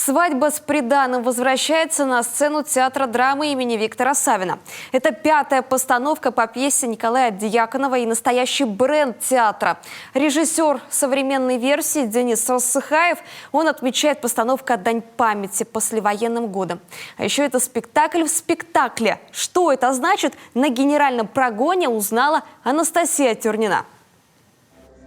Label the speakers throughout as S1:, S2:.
S1: «Свадьба с приданым» возвращается на сцену театра драмы имени Виктора Савина. Это 5-я постановка по пьесе Николая Дьяконова и настоящий бренд театра. Режиссер современной версии Денис Рассыхаев, он отмечает постановку «Дань памяти» послевоенным годом. А еще это спектакль в спектакле. Что это значит, на генеральном прогоне узнала Анастасия Тюрнина.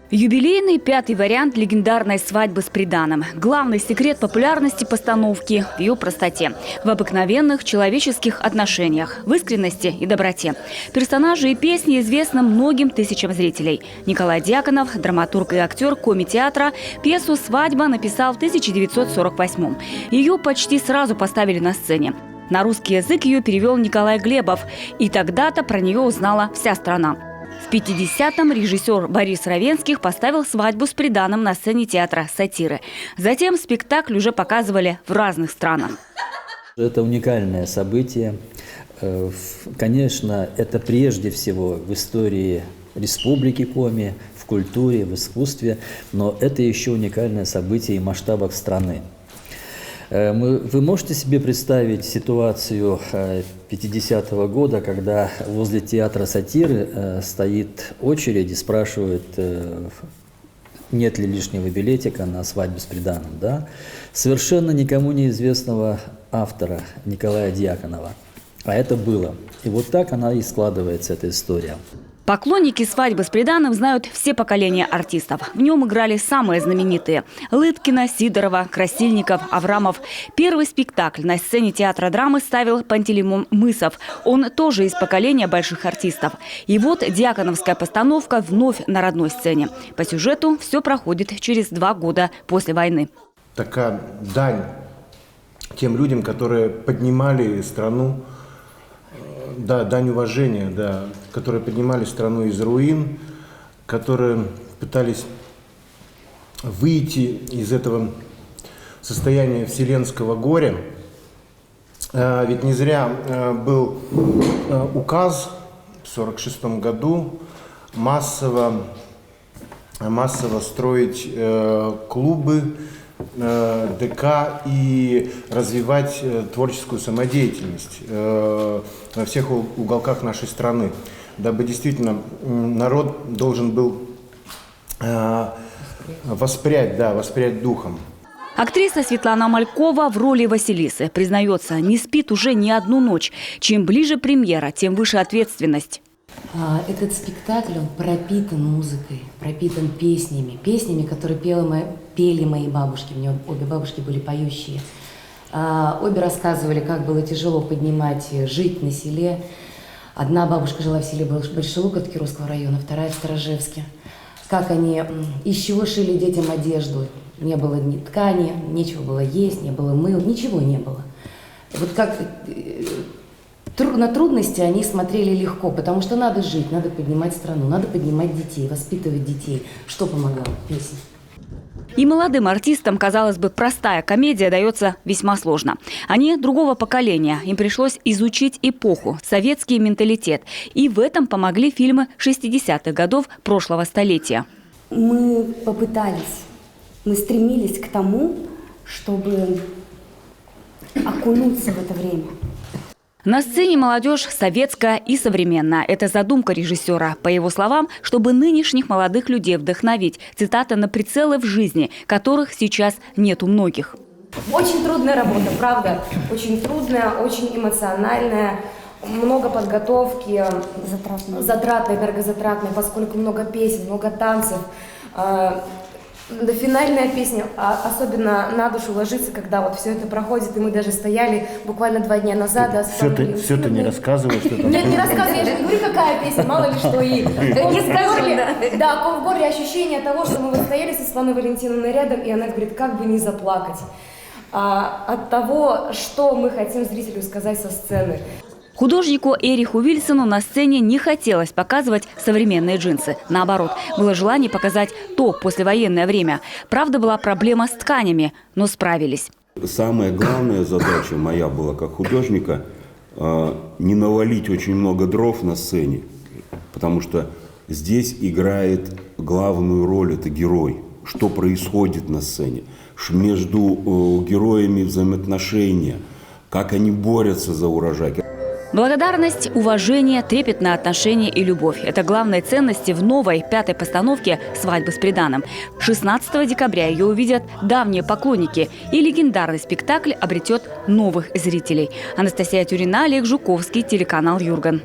S2: Юбилейный 5-й вариант легендарной «Свадьбы с приданым». Главный секрет популярности постановки в ее простоте, в обыкновенных человеческих отношениях, в искренности и доброте. Персонажи и песни известны многим тысячам зрителей. Николай Дьяконов, драматург и актер Коми-театра, пьесу «Свадьба» написал в 1948-м. Ее почти сразу поставили на сцене. На русский язык ее перевел Николай Глебов. И тогда-то про нее узнала вся страна. В 50-м режиссер Борис Равенских поставил «Свадьбу с приданым» на сцене театра «Сатиры». Затем спектакль уже показывали в разных странах.
S3: Это уникальное событие. Конечно, это прежде всего в истории Республики Коми, в культуре, в искусстве, но это еще уникальное событие и в масштабах страны. Вы можете себе представить ситуацию 50-го года, когда возле театра «Сатиры» стоит очередь и спрашивает, нет ли лишнего билетика на «Свадьбу с приданым», да? Совершенно никому неизвестного автора Николая Дьяконова. А это было. И вот так она и складывается, эта история.
S2: Поклонники «Свадьбы с приданым» знают все поколения артистов. В нем играли самые знаменитые – Лыткина, Сидорова, Красильников, Аврамов. Первый спектакль на сцене театра драмы ставил Пантелеймон Мысов. Он тоже из поколения больших артистов. И вот дьяконовская постановка вновь на родной сцене. По сюжету все проходит через 2 года после войны.
S4: Такая дань тем людям, которые поднимали страну, да, дань уважения, да, которые поднимали страну из руин, которые пытались выйти из этого состояния вселенского горя. Ведь не зря был указ в 1946 году массово строить клубы, ДК и развивать творческую самодеятельность во всех уголках нашей страны, дабы действительно народ должен был воспрять духом.
S2: Актриса Светлана Малькова в роли Василисы признается, не спит уже не одну ночь. Чем ближе премьера, тем выше ответственность.
S5: Этот спектакль, он пропитан музыкой, пропитан песнями, которые пели мои бабушки. У меня обе бабушки были поющие. Обе рассказывали, как было тяжело жить на селе. Одна бабушка жила в селе Большелуково Кировского района, вторая в Сторожевске. Как они, из чего шили детям одежду. Не было ни ткани, нечего было есть, не было мыла, ничего не было. Вот как... На трудности они смотрели легко, потому что надо жить, надо поднимать страну, надо поднимать детей, воспитывать детей. Что помогало? Песня.
S2: И молодым артистам, казалось бы, простая комедия дается весьма сложно. Они другого поколения. Им пришлось изучить эпоху, советский менталитет. И в этом помогли фильмы 60-х годов прошлого столетия.
S6: Мы попытались, мы стремились к тому, чтобы окунуться в это время.
S2: На сцене молодежь советская и современная. Это задумка режиссера. По его словам, чтобы нынешних молодых людей вдохновить. Цитата: «на прицелы в жизни, которых сейчас нет у многих».
S6: Очень трудная работа, правда. Очень трудная, очень эмоциональная. Много подготовки. Затратной, энергозатратной, поскольку много песен, много танцев. Да, финальная песня особенно на душу ложится, когда вот все это проходит, и мы даже стояли буквально 2 дня назад.
S4: Все ты не рассказываешь, что там.
S6: Нет, не рассказывай, я же не говорю, какая песня, мало ли что. И не скажи. Да, ком в горле ощущение того, что мы вот стояли со Светланой Валентиновной рядом, и она говорит, как бы не заплакать от того, что мы хотим зрителю сказать со сцены.
S2: Художнику Эриху Вильсону на сцене не хотелось показывать современные джинсы. Наоборот, было желание показать то послевоенное время. Правда, была проблема с тканями, но справились.
S7: Самая главная задача моя была как художника не навалить очень много дров на сцене, потому что здесь играет главную роль это герой, что происходит на сцене. между героями взаимоотношения, как они борются за урожай.
S2: Благодарность, уважение, трепетное отношение и любовь – это главные ценности в новой 5-й постановке «Свадьбы с приданым». 16 декабря ее увидят давние поклонники, и легендарный спектакль обретет новых зрителей. Анастасия Тюрина, Олег Жуковский, телеканал «Юрган».